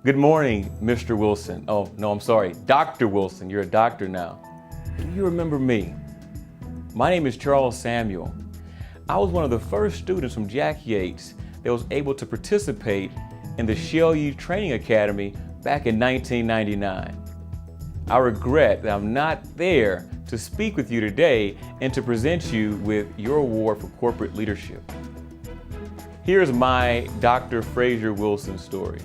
Good morning, Mr. Wilson. Oh, no, I'm sorry, Dr. Wilson. You're a doctor now. Do you remember me? My name is Charles Samuel. I was one of the first students from Jack Yates that was able to participate in the Shell U Training Academy back in 1999. I regret that I'm not there to speak with you today and to present you with your award for corporate leadership. Here's my Dr. Frazier Wilson story.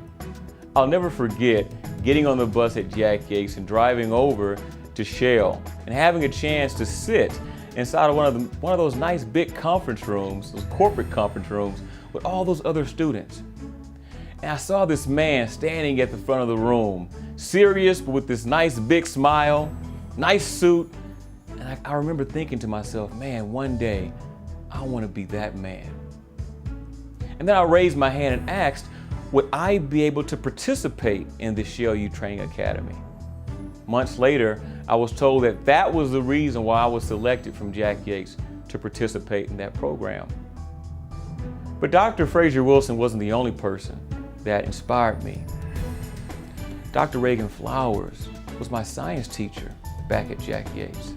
I'll never forget getting on the bus at Jack Yates and driving over to Shell and having a chance to sit inside of one of those nice big conference rooms, those corporate conference rooms with all those other students. And I saw this man standing at the front of the room, serious but with this nice big smile, nice suit. And I remember thinking to myself, man, one day I want to be that man. And then I raised my hand and asked, would I be able to participate in the Shell U Training Academy? Months later, I was told that that was the reason why I was selected from Jack Yates to participate in that program. But Dr. Frazier Wilson wasn't the only person that inspired me. Dr. Reagan Flowers was my science teacher back at Jack Yates.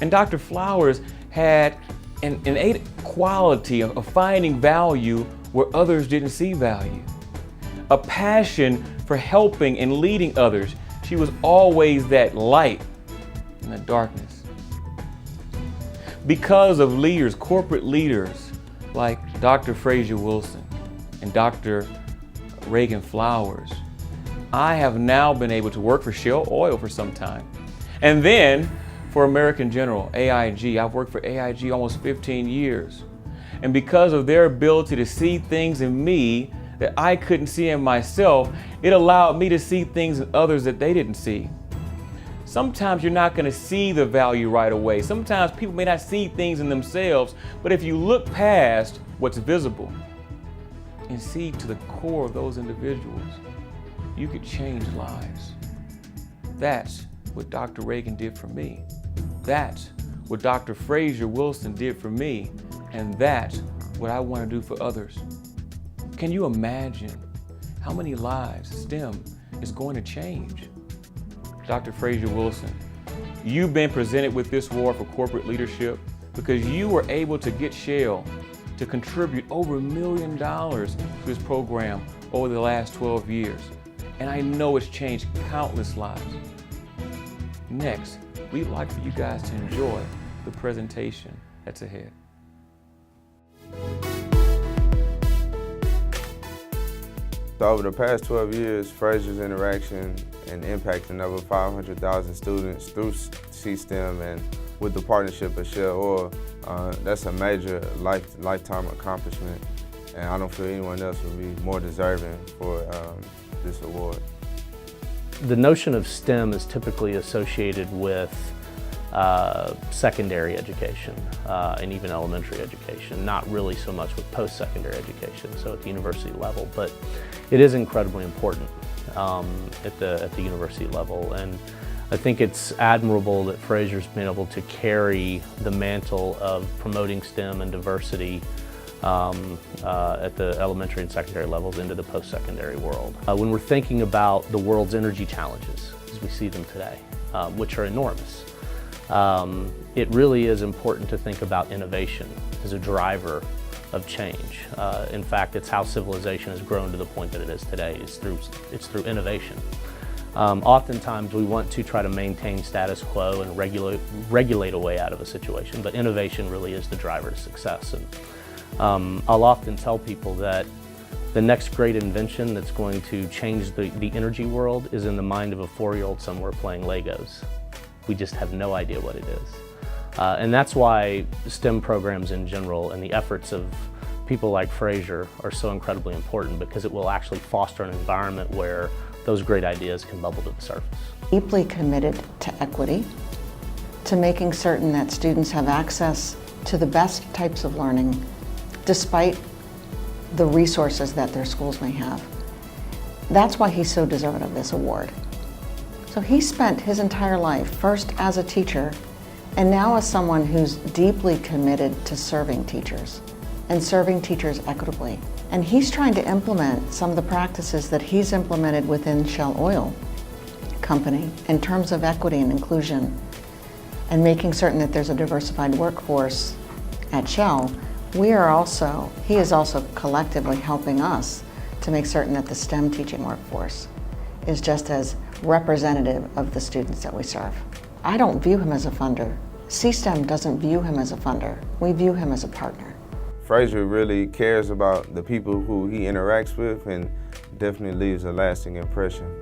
And Dr. Flowers had an innate quality of finding value where others didn't see value. A passion for helping and leading others. She was always that light in the darkness. Because of leaders, corporate leaders like Dr. Frazier Wilson and Dr. Reagan Flowers, I have now been able to work for Shell Oil for some time. And then for American General, AIG. I've worked for AIG almost 15 years. And because of their ability to see things in me that I couldn't see in myself, it allowed me to see things in others that they didn't see. Sometimes you're not going to see the value right away. Sometimes people may not see things in themselves, but if you look past what's visible and see to the core of those individuals, you could change lives. That's what Dr. Reagan did for me. That's what Dr. Frazier Wilson did for me. And that's what I want to do for others. Can you imagine how many lives STEM is going to change? Dr. Frazier Wilson, you've been presented with this award for corporate leadership because you were able to get Shell to contribute over $1 million to this program over the last 12 years. And I know it's changed countless lives. Next, we'd like for you guys to enjoy the presentation that's ahead. So over the past 12 years, Frazier's interaction and impacting over 500,000 students through C-STEM and with the partnership of Shell Oil, that's a major lifetime accomplishment, and I don't feel anyone else would be more deserving for this award. The notion of STEM is typically associated with secondary education and even elementary education, not really so much with post-secondary education, so at the university level, but it is incredibly important at the university level. And I think it's admirable that Frazier's been able to carry the mantle of promoting STEM and diversity at the elementary and secondary levels into the post-secondary world. When we're thinking about the world's energy challenges as we see them today, which are enormous, it really is important to think about innovation as a driver of change. In fact, it's how civilization has grown to the point that it is today. It's through innovation. Oftentimes we want to try to maintain status quo and regulate a way out of a situation, but innovation really is the driver to success. And I'll often tell people that the next great invention that's going to change the energy world is in the mind of a 4-year-old somewhere playing Legos. We just have no idea what it is. And that's why STEM programs in general and the efforts of people like Frazier are so incredibly important, because it will actually foster an environment where those great ideas can bubble to the surface. Deeply committed to equity, to making certain that students have access to the best types of learning, despite the resources that their schools may have. That's why he's so deserving of this award. So he spent his entire life, first as a teacher, and now as someone who's deeply committed to serving teachers, and serving teachers equitably. And he's trying to implement some of the practices that he's implemented within Shell Oil Company in terms of equity and inclusion and making certain that there's a diversified workforce at Shell. He is also collectively helping us to make certain that the STEM teaching workforce is just as representative of the students that we serve. I don't view him as a funder. CSTEM doesn't view him as a funder. We view him as a partner. Frazier really cares about the people who he interacts with and definitely leaves a lasting impression.